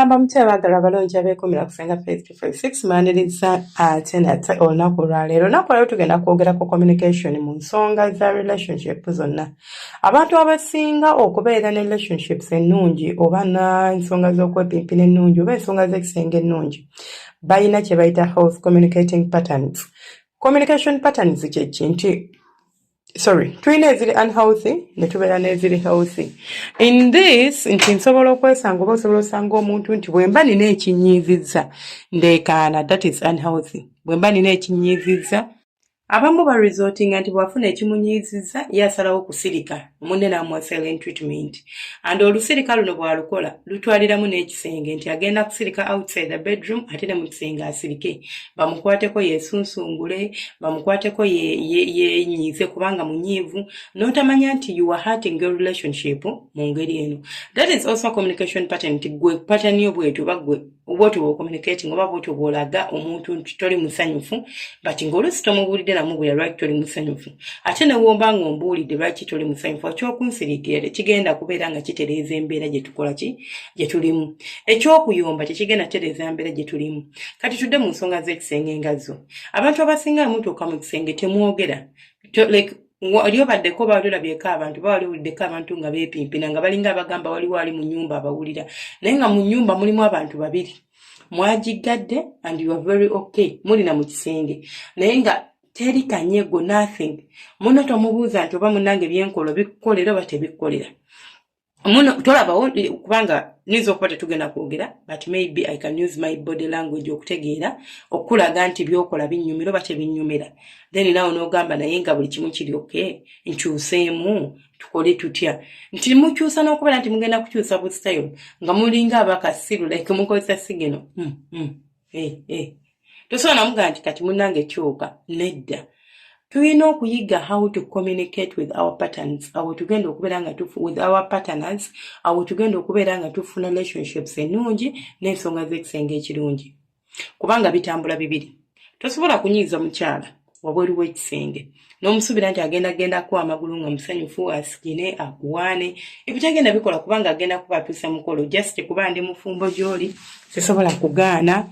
Mbagamba mukyabagala abalungi abeekumira kusenga Faith 256 maniriza ate nate olunaku olwaleero. Olunaku olwaleero tugenda kwogera ku communication mu nsonga za relationship zonna. Abantu abasinga okubeera ne relationships ennungi oba ensonga z'okwepimpina ennungi oba ensonga z'ekisenge ennungi balina kye bayita health communicating patterns. Communication patterns kye kintu tulina eziri unhealthy ne tubeera n'eziri healthy. In this nti nsobola okwesanga oba osobola osanga omuntu nti bwe mba nina ekinyiizizza ndeekaana, that is unhealthy. Bwe mba nina ekinyiizizza abamu ba resortinga nti bw'afuna ekimunyiizizza yasalawo kusirika munne n'amuwa silent treatment, and olusirika luno bw'alukola lutwaliramu n'ekisenge nti agenda kusirika outside the bedroom ate ne mu kisenge asirike bamukwateko yeesunsungule, bamukwateko yenyiize kubanga munyiivu n'otamanya nti you are hurting your relationship mu ngeri eno. That is also a communication pattern nti gwe pattern yo bw'etyo oba gwe bw'otyo communicating oba bw'otyo bw'olaga omuntu nti toli musanyufu but ng'oluusi tomubuulidde namubulira lwaki toli musanyufu ate ne womba ng'ombuulidde lwaki toli musanyufu ekyokunsiriikirira kigenda kubeera nga kitereeza embeera gye tukola gye tulimu. Ekyokuyomba tekigenda kutereeza mbeera gye tulimu. Kati tudde mu nsonga z'ekisenge ngazo. Abantu abasinga mutuuka mu kisenge temwogera. Wali obaddeko baali olabyeko abantu baali owuliddeko abantu nga beepimpina nga balinga abagamba waliwo ali mu nnyumba abawulira naye nga mu nnyumba mulimu abantu babiri mwagigadde and you are very okay mulina mu kisenge naye nga teri kanyego nothing. Muno tomubuuza nti oba munnange byenkola bikukolera oba tebikukolera. Muno tolabawo kubanga nizo okuba tetugenda kwogera but maybe I can use my body language okutegeera okulaga nti byokola binnyumira oba tebinnyumira. Then nawe n'ogamba naye nga buli kimu kiri okay nkyuseemu tukole tutya nti mukyusa n'okubeera nti mugenda kukyusa bu style nga mulinga abakasiru like mukozesa sigeno tosobola namugamba nti kati munnange kyuka nedda. Tulina okuyiga how to communicate with our patterns, awo tugenda okubeera nga with our partners, awo tugenda okubeera nga tufuna relationships ennungi n'ensonga z'ekisenge ekirungi. Kubanga bitambula bibiri. Tosobola kunyiiza mukyala wabweru w'ekisenge n'omusuubira nti agenda amagulu nga musanyufu asikine akuwaane ebitagenda bikola kubanga agenda kubatuusa mukolo just kuba ndi mufumbo gy'oli sisobola kugaana.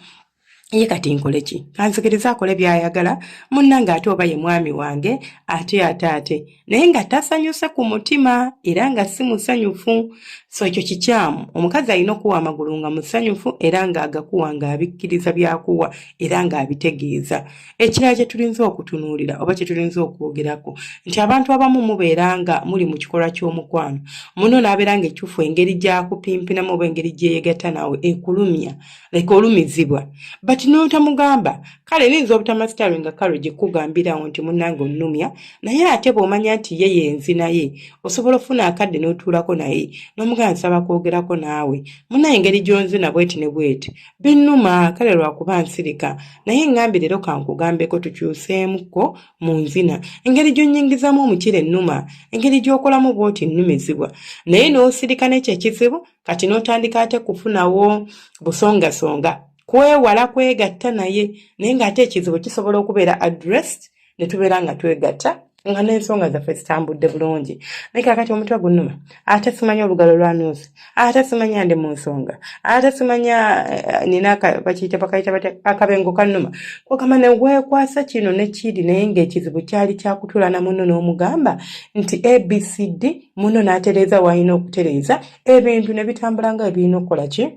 Ye kati nkole ki? Kanzikiriza akole by'ayagala munnange ate oba ye mwami wange ate naye nga tasanyuse ku mutima era nga si musanyufu. So ekyo kikyamu. Omukazi alina okuwa amagulu nga musanyufu era nga agakuwa nga abikkiriza byakuwa era nga abitegeeza. Ekirala kye tulinza okutunuulira oba kye tulinza okwogerako nti abantu abamu mubeera nga muli mu kikolwa ky'omukwano muno n'abeera nga ekyufu engeri gy'akupimpinamu oba engeri gyeyegatta naawe ekulumya like olumizibwa but n'otamugamba kale ninza obutamasitalo nga kalo gye kugambirawo nti munnange onnumya naye ate bw'omanya nti ye yenzi naye osobola ofuna akadde n'otuulako naye n'omugamba nsaba kwogerako naawe munnaye engeri gy'onzi na bweti ne bweti binnuma kale lwakuba nsirika naye ngambi leero kankugambeko tukyuseemuko mu nzina engeri gy'onnyingizamu omukira ennuma engeri gy'okolamu bw'oti nnumizibwa naye n'osirika n'ekyo ekizibu kati n'otandika ate kufunawo busongasonga kwewala kwegatta naye ng'ate ekizibu kisobola okubeera addressed ne tubeera nga twegatta nga n'ensonga zaffe zitambudde bulungi. Naye kakati omutwe gunnuma ate simanya olugalo lwanuusi ate simanya ndi mu nsonga ate simanya nina bakayita akabengo kannuma kwagamba ne weekwasa kino ne kiri naye ng'ekizibu kyali kyakutula na muno n'omugamba nti ABCD muno n'atereeza w'alina okutereeza ebintu ne bitambula nga ebirina okukola ki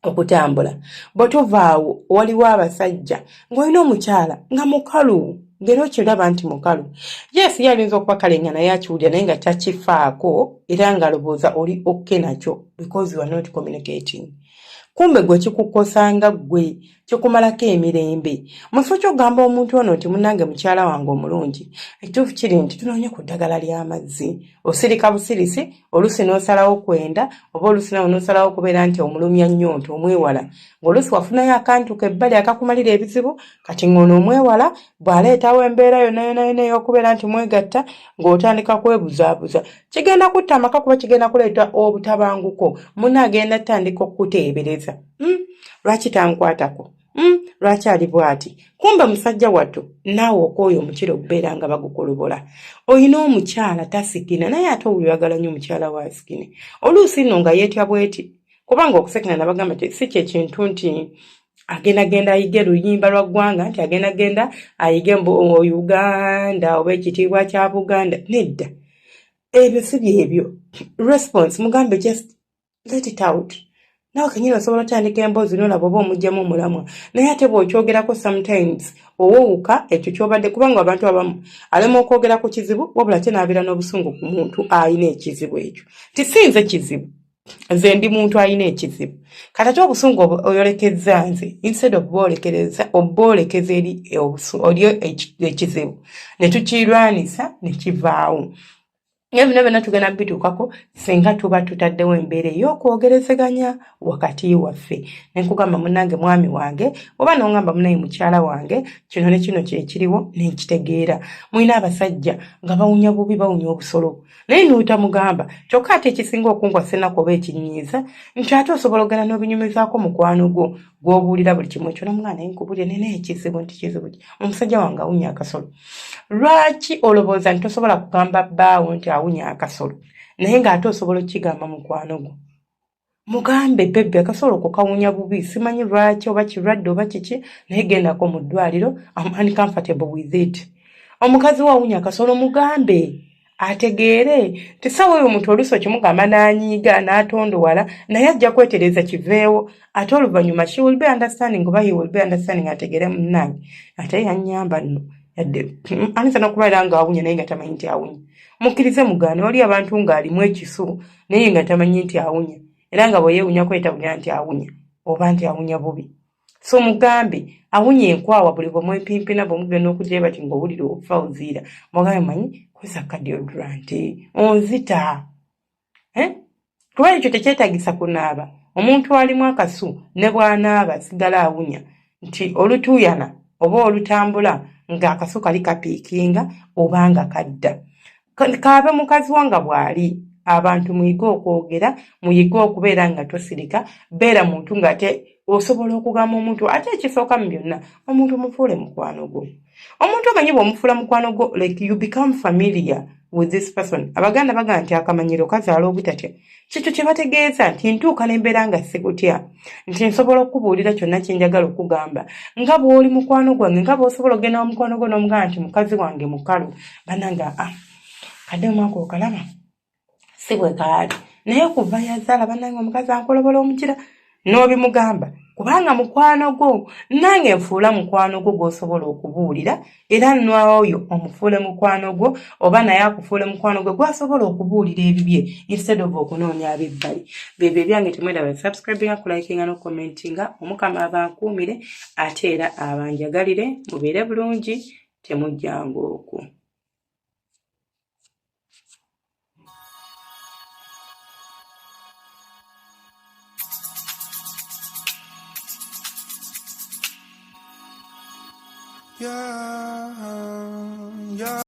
okutambula. Bwe tuvaawo waliwo abasajja ng'olina omukyala nga mukalu ng'era okiraba nti mukalu yes yalinza okuba kalenga naye akiwulira naye nga takifaako era ng'alowooza oli okke nakyo because you are not communicating. Kumbe gwe kikukosanga gwe kikumalako emirembe. Mufo ky'ogamba omuntu ono nti munnange mukyala wange omulungi ekituufu kiri nti tunoonye ku ddagala ly'amazzi osirika busirisi oluusi n'osalawo kwenda oba oluusi nawe n'osalawo kubeera nti omulumya nnyo nti omwewala ng'oluusi wafunayo akantu kebbali akakumalira ebizibu kati ng'ono omwewala bw'aleetawo embeera yonna ey'okubeera nti mwegatta ng'otandika kwebuzaabuza kigenda kutta amaka kuba kigenda kuleeta obutabanguko munne agenda tandika okuteebereza lwaki tankwatako lwaki ali bw'ati kumbe musajja wattu naawe okwoyo omukiro okubeera nga bagukolobola. Olina omukyala tasikina naye ate oyagala nnyo omukyala wa sikine oluusi nno nga yeetya bweti kubanga okusekena nabagamba nti si kyekintu nti agenda ayige luyimba lwa ggwanga nti agenda ayige Uganda oba ekitiibwa kya Buganda. Nedda, ebyo si byebyo. Response mugambe just let it out. Nawe kenyini osobola otandika emboozi n'olaba oba omugyamu omulamwa, naye ate bw'okyogerako sometimes owuuka ekyo ky'obadde, kubanga abantu abamu alema okwogera ku kizibu wabula ate n'abeera n'obusungu ku muntu ayina ekizibu ekyo. Ti si nze kizibu, nze ndi muntu ayina ekizibu. Kati ate obusungu oyolekezza nze instead of obwolekeza eri ekizibu ne tukirwanisa ne kivaawo. Bino byonna tugenda bituukako singa tuba tutaddewo embeera ey'okwogerezeganya wakati waffe. Ne nkugamba munnange mwami wange oba n'ongamba munnaye mukyala wange kino ne kino kyekiriwo ne nkitegeera. Mulina abasajja nga bawunya bubi bawunya obusolo. Naye n'otamugamba kyokka ate ekisinga okunkwasa ennaku oba ekinyiiza nti ate osobola ogenda n'obinyumizaako mukwano gwo gw'obuulira buli kimu ekyo n'omwana naye nkubulire nene ekizibu nti kizibu ki omusajja wange awunya akasolo. Lwaki olowooza nti tosobola kugamba bbaawo nti awunya akasolo naye ng'ate osobola okigamba mukwano gwo? Mugambe bebe akasolo ko kawunya bubi, simanyi lwaki oba kirwadde oba kiki, naye gendako mu ddwaliro, I'm uncomfortable with it. Omukazi we awunya akasolo mugambe ategeere. Tisawa oyo omuntu oluusi okimugamba n'anyiiga n'atondowala naye ajja kwetereza kiveewo ate oluvannyuma she will be understanding oba he will be understanding ategeere munnange ate yannyamba nno yadde anisa n'okubeera nga awunya naye nga tamanyi nti awunya. Mukkirize mugaane oli abantu ng'alimu ekisu naye nga tamanyi nti awunya era nga bwe yeewunya kwetabulira nti awunya oba nti awunya bubi. So mugambe awunya enkwawa buli bwe mwepimpina bwe mugenda okugyayo bati ng'owulira okufa oziira mugambe manyi kwesaka deodorant onzita. Kuba ekyo tekyetaagisa kunaaba. Omuntu alimu akasu ne bw'anaaba sigala awunya nti olutuuyana oba olutambula ng'akasu kali kapiikinga oba nga kadda. Kaabe mukazi wanga bw'ali abantu muyige okwogera, muyige okubeera nga tosirika, beera muntu ng'ate osobola okugamba omuntu ate ekisooka mu byonna omuntu mufuule mukwano gwo. Omuntu omanyi bw'omufuula mukwano gwo like you become familiar with this person. Abaganda bagamba nti akamanyiro kazaala obutatya. Kikyo kye bategeeza nti ntuuka n'embeera nga sikutya nti nsobola okubuulira kyonna kye njagala okugamba nga bw'oli mukwano gwange nga bw'osobola ogenda mu mukwano gwo n'omugamba nti mukazi wange mukalu bannanga kadde omwaka okalaba si bwe kaali naye kuva yazaala bannange omukazi ankolobola omukira n'obimugamba kubanga mukwano gwo nange nfuula mukwano gwo gw'osobola okubuulira era n'oyo omufuule mukwano gwo oba naye akufuule mukwano gwe gw'asobola okubuulira ebibye instead of okunoonya ab'ebbali. Bebyo ebyange temwedaba subscribinga kulayikinga n'okomentinga. Omukama abankuumire ate era abanjagalire mubeere bulungi temujjanga okwo. Yeah.